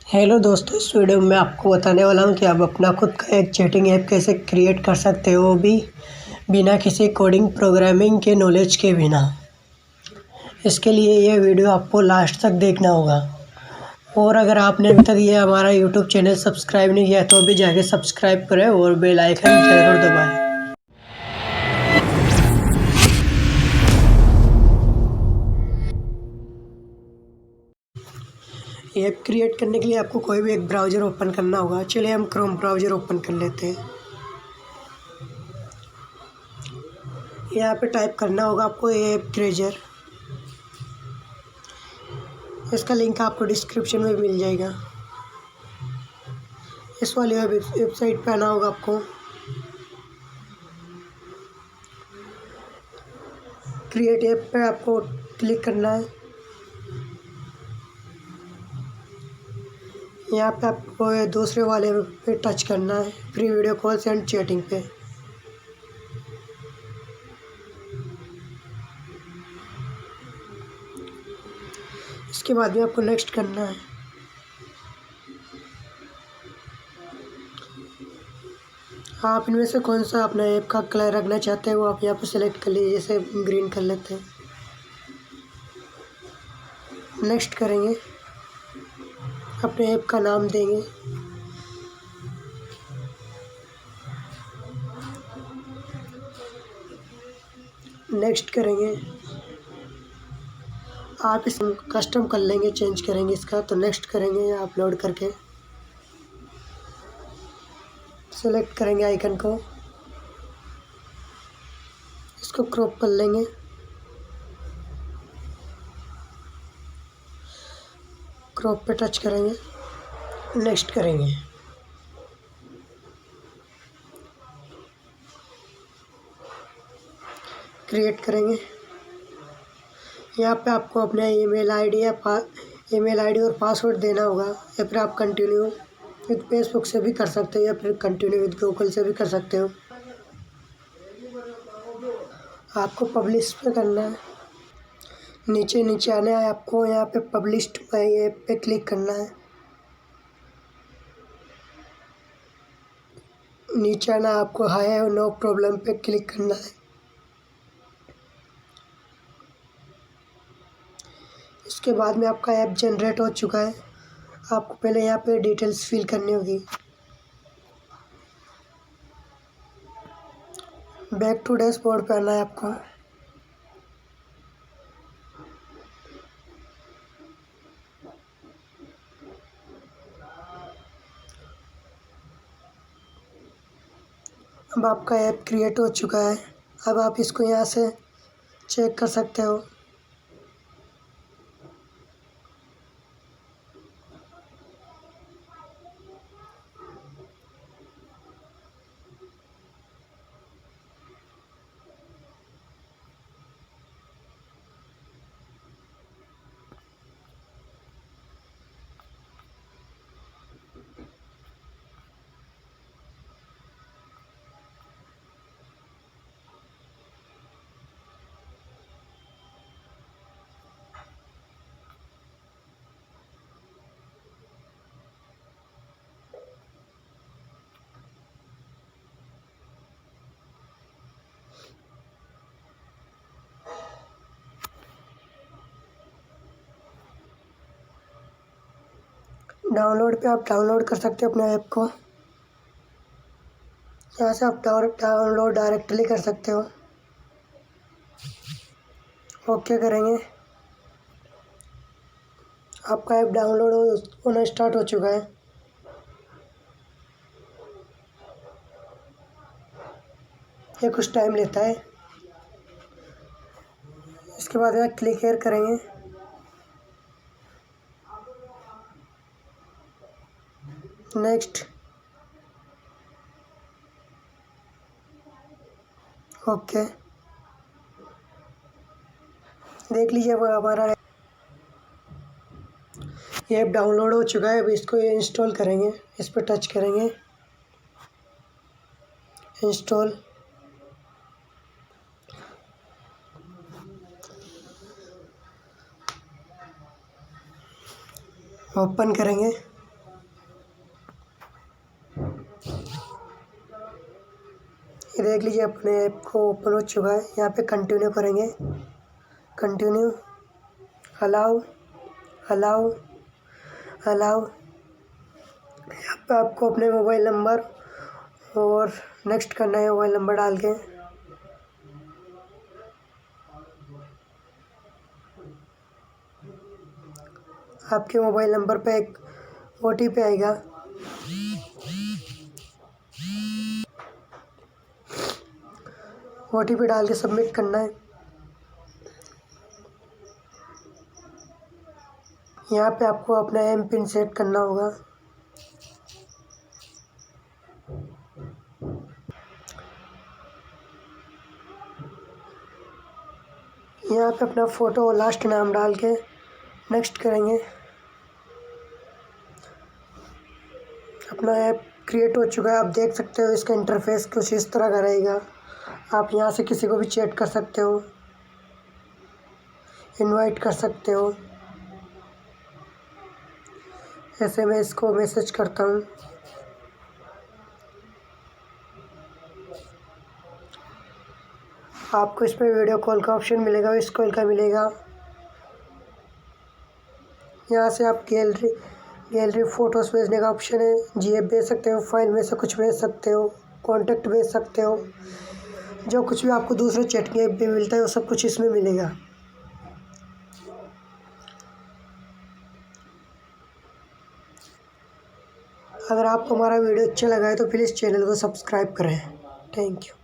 Hello दोस्तों, इस video में आपको बताने वाला हूं कि आप अपना खुद का एक चैटिंग ऐप कैसे क्रिएट कर सकते हो, वो भी बिना किसी कोडिंग प्रोग्रामिंग के नॉलेज के बिना। इसके लिए ये वीडियो आपको लास्ट तक देखना होगा। और अगर आपने अभी तक ये हमारा यूट्यूब चैनल सब्सक्राइब नहीं किया तो अभी जाके सब्सक्राइब करें और बेल आइकन ज़रूर दबाएँ। ऐप क्रिएट करने के लिए आपको कोई भी एक ब्राउज़र ओपन करना होगा। चलिए हम क्रोम ब्राउज़र ओपन कर लेते हैं। यहाँ पे टाइप करना होगा आपको ऐप क्रिएटर। इसका लिंक आपको डिस्क्रिप्शन में मिल जाएगा। इस वाली वेबसाइट पे आना होगा आपको। क्रिएट ऐप पे आपको क्लिक करना है। यहाँ पे आपको दूसरे वाले पे टच करना है, free video calls and chatting पे। इसके बाद में आपको नेक्स्ट करना है। आप इनमें से कौन सा अपना ऐप का कलर रखना चाहते हैं वो आप यहाँ पे सेलेक्ट कर लीजिए। जैसे ग्रीन कर लेते हैं। नेक्स्ट करेंगे, अपने ऐप का नाम देंगे। नेक्स्ट करेंगे, आप इस कस्टम कर लेंगे, चेंज करेंगे इसका। तो नेक्स्ट करेंगे, अपलोड करके सेलेक्ट करेंगे आइकन को, इसको क्रॉप कर लेंगे। क्रॉप पे टच करेंगे, नेक्स्ट करेंगे। क्रिएट करेंगे। यहाँ पे आपको अपना ईमेल आईडी और पासवर्ड देना होगा, या फिर आप कंटिन्यू विद फेसबुक से भी कर सकते हो, या फिर कंटिन्यू विद गूगल से भी कर सकते हो। आपको पब्लिश पे करना है। नीचे नीचे आना है आपको, यहाँ पे पब्लिश्ड माई ऐप पे क्लिक करना है। नीचे आना आपको हाई है नो प्रॉब्लम पे क्लिक करना है। इसके बाद में आपका ऐप जनरेट हो चुका है। आपको पहले यहाँ पे डिटेल्स फिल करनी होगी। बैक टू डैशबोर्ड पे आना है आपको। अब आपका ऐप क्रिएट हो चुका है। अब आप इसको यहाँ से चेक कर सकते हो। डाउनलोड पे आप डाउनलोड कर सकते हो अपने ऐप को। यहाँ से आप डाउनलोड डायरेक्टली कर सकते हो। ओके करेंगे। आपका ऐप डाउनलोड होना स्टार्ट हो चुका है। ये कुछ टाइम लेता है। इसके बाद में क्लिक हेयर करेंगे। Next, okay. देख लीजिए वो हमारा ये ऐप डाउनलोड हो चुका है। अब इसको ये इंस्टॉल करेंगे। इस पर टच करेंगे, इंस्टॉल। ओपन करेंगे। ये देख लीजिए अपने ऐप को ओपन हो चुका है। यहाँ पे कंटिन्यू करेंगे, कंटिन्यू, अलाउ, अलाउ, अलाउ। यहाँ पे आपको अपने मोबाइल नंबर और नेक्स्ट करना है मोबाइल नंबर डाल के। आपके मोबाइल नंबर पे एक OTP आएगा। OTP डाल के सबमिट करना है। यहाँ पे आपको अपना MPIN सेट करना होगा। यहाँ पे अपना फ़ोटो और लास्ट नाम डाल के नेक्स्ट करेंगे। अपना ऐप क्रिएट हो चुका है। आप देख सकते हो इसका इंटरफेस कुछ इस तरह का रहेगा। आप यहाँ से किसी को भी चैट कर सकते हो, इनवाइट कर सकते हो। ऐसे मैं इसको मैसेज करता हूँ। आपको इसमें वीडियो कॉल का ऑप्शन मिलेगा, वॉइस कॉल का मिलेगा। यहाँ से आप गैलरी फ़ोटोज़ भेजने का ऑप्शन है। GF भेज सकते हो, फाइल में से कुछ भेज सकते हो, कॉन्टेक्ट भेज सकते हो। जो कुछ भी आपको दूसरे चैटिंग ऐप पे मिलता है वो सब कुछ इसमें मिलेगा। अगर आपको हमारा वीडियो अच्छा लगा है तो प्लीज़ चैनल को सब्सक्राइब करें। Thank you.